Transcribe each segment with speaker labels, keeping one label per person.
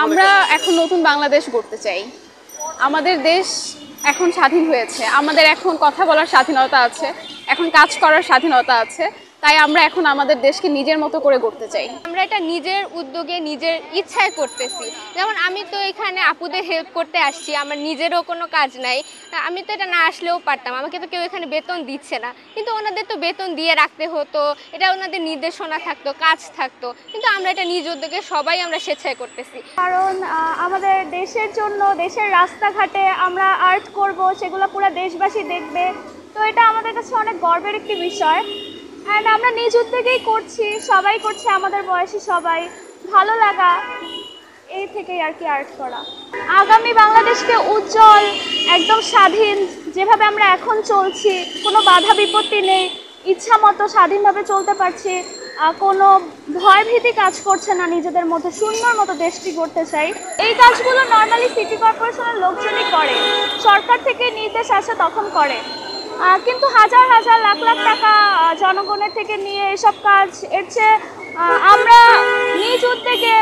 Speaker 1: আমরা এখন নতুন বাংলাদেশ গড়তে চাই। আমাদের দেশ এখন স্বাধীন হয়েছে, আমাদের এখন কথা বলার স্বাধীনতা আছে, এখন কাজ করার স্বাধীনতা আছে। তাই আমরা এখন আমাদের দেশকে নিজের মতো করে গড়তে চাই।
Speaker 2: আমরা এটা নিজের উদ্যোগে নিজের ইচ্ছায় করতেছি। যেমন আমি তো এখানে আপুদের হেল্প করতে আসছি, আমার নিজেরও কোনো কাজ নাই। আমি তো এটা না আসলেও পারতাম, আমাকে তো কেউ এখানে বেতন দিচ্ছে না, কিন্তু ওনাদের তো বেতন দিয়ে রাখতে হতো, এটা ওনাদের নির্দেশনা থাকতো, কাজ থাকতো, কিন্তু আমরা এটা নিজ উদ্যোগে সবাই আমরা স্বেচ্ছায় করতেছি।
Speaker 3: কারণ আমাদের দেশের জন্য, দেশের রাস্তাঘাটে আমরা আর্ট করব, সেগুলো পুরো দেশবাসী দেখবে। তো এটা আমাদের কাছে অনেক গর্বের একটি বিষয়। অ্যান্ড আমরা নিজ উদ্যোগেই করছি, সবাই করছে, আমাদের বয়সী সবাই। ভালো লাগা এই থেকেই আর কি আর্ট করা। আগামী বাংলাদেশকে উজ্জ্বল, একদম স্বাধীন, যেভাবে আমরা এখন চলছি, কোনো বাধা বিপত্তি নেই, ইচ্ছা মতো স্বাধীনভাবে চলতে পারছি, কোনো ভয়ভীতি কাজ করছে না, নিজেদের মধ্যে সুন্দর মতো দেশটি গড়তে চাই। এই কাজগুলো নর্মালি সিটি কর্পোরেশনের লোকজনই করে, সরকার থেকে নির্দেশ আসে তখন করে। কিন্তু হাজার হাজার লাখ লাখ টাকা জনগণের থেকে নিয়ে এসব কাজ, এর চেয়ে আমরা নিজ উদ্যোগে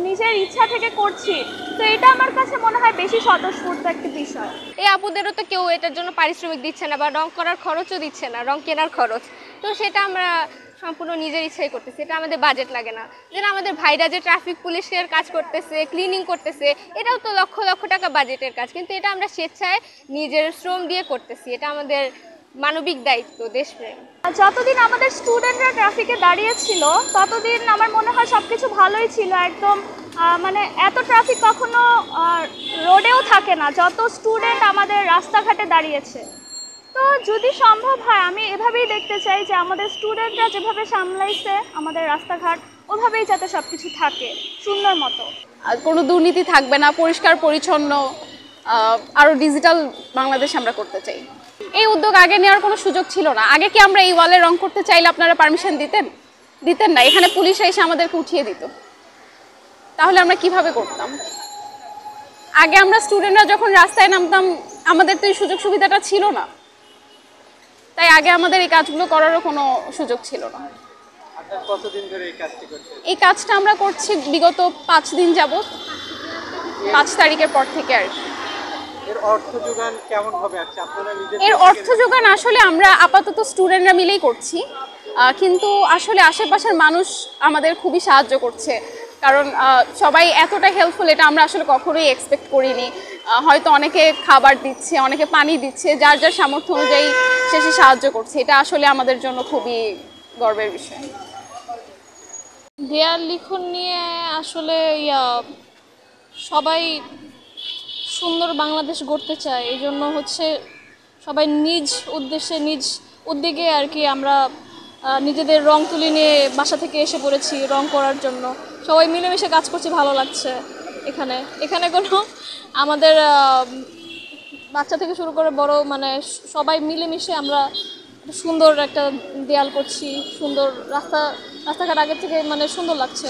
Speaker 3: নিজের ইচ্ছা থেকে করছি। তো এটা আমার কাছে মনে হয় বেশি স্বতঃস্ফূর্ত একটি বিষয়।
Speaker 2: এই আপুদেরও তো কেউ এটার জন্য পারিশ্রমিক দিচ্ছে না, বা রং করার খরচও দিচ্ছে না, রং কেনার খরচ। তো সেটা আমরা সম্পূর্ণ নিজের ইচ্ছাই করতেছি, এটা আমাদের বাজেট লাগে না। যেটা আমাদের ভাইরা যে ট্রাফিক পুলিশের কাজ করতেছে, ক্লিনিং করতেছে, এটাও তো লক্ষ লক্ষ টাকা বাজেটের কাজ, কিন্তু এটা আমরা স্বেচ্ছায় নিজের শ্রম দিয়ে করতেছি। এটা আমাদের মানবিক দায়িত্ব, দেশপ্রেম।
Speaker 3: যতদিন আমাদের স্টুডেন্টরা ট্রাফিকে দাঁড়িয়েছিল, ততদিন আমার মনে হয় সব কিছু ভালোই ছিল। একদম মানে এত ট্রাফিক কখনো রোডেও থাকে না, যত স্টুডেন্ট আমাদের রাস্তাঘাটে দাঁড়িয়েছে। তো যদি সম্ভব হয়, আমি এভাবেই দেখতে চাই যে আমাদের স্টুডেন্টরা যেভাবে সামলাইছে আমাদের রাস্তাঘাট, ওভাবেই যাতে সব কিছু থাকে সুন্দর মতো।
Speaker 1: আর কোনো দুর্নীতি থাকবে না, পরিষ্কার পরিচ্ছন্ন, আরও ডিজিটাল বাংলাদেশ আমরা করতে চাই। এই উদ্যোগ আগে নেওয়ার কোনো সুযোগ ছিল না। আগে কি আমরা এই ওয়ালে রং করতে চাইলে আপনারা পারমিশন দিতেন না? এখানে পুলিশ এসে আমাদেরকে উঠিয়ে দিত। তাহলে আমরা কিভাবে করতাম? আগে আমরা স্টুডেন্টরা যখন রাস্তায় নামতাম, আমাদের তো এই সুযোগ সুবিধাটা ছিল না। তাই আগে আমাদের এই কাজগুলো করারও কোনো সুযোগ ছিল না।
Speaker 4: কতদিন ধরে এই কাজটি করছেন?
Speaker 1: এই কাজটা আমরা করছি বিগত 5 দিন যাবত, 5 তারিখের পর থেকে আর কি।
Speaker 4: এর অর্থ যোগান কেমন ভাবে আছে আপনারা নিজেরা?
Speaker 1: এর অর্থ যোগান আসলে আমরা আপাতত স্টুডেন্টরা মিলেই করছি, কিন্তু আসলে আশেপাশের মানুষ আমাদের খুবই সাহায্য করছে। কারণ সবাই এতটা হেল্পফুল, এটা আমরা আসলে কখনোই এক্সপেক্ট করিনি। হয়তো অনেকে খাবার দিচ্ছে, অনেকে পানি দিচ্ছে, যার যার সামর্থ্য অনুযায়ী সে সাহায্য করছে। এটা আসলে আমাদের জন্য খুবই গর্বের বিষয়।
Speaker 5: দেয়াল লিখন নিয়ে আসলে সবাই সুন্দর বাংলাদেশ গড়তে চায়, এই জন্য হচ্ছে সবাই নিজ উদ্দেশ্যে, নিজ উদ্যোগে আর কি আমরা নিজেদের রং তুলি নিয়ে বাসা থেকে এসে পড়েছি রং করার জন্য। সবাই মিলেমিশে কাজ করছি, ভালো লাগছে। এখানে কোনো আমাদের বাচ্চা থেকে শুরু করে বড়, মানে সবাই মিলেমিশে আমরা সুন্দর একটা দেয়াল করছি, সুন্দর রাস্তাঘাট আগের থেকে মানে সুন্দর লাগছে।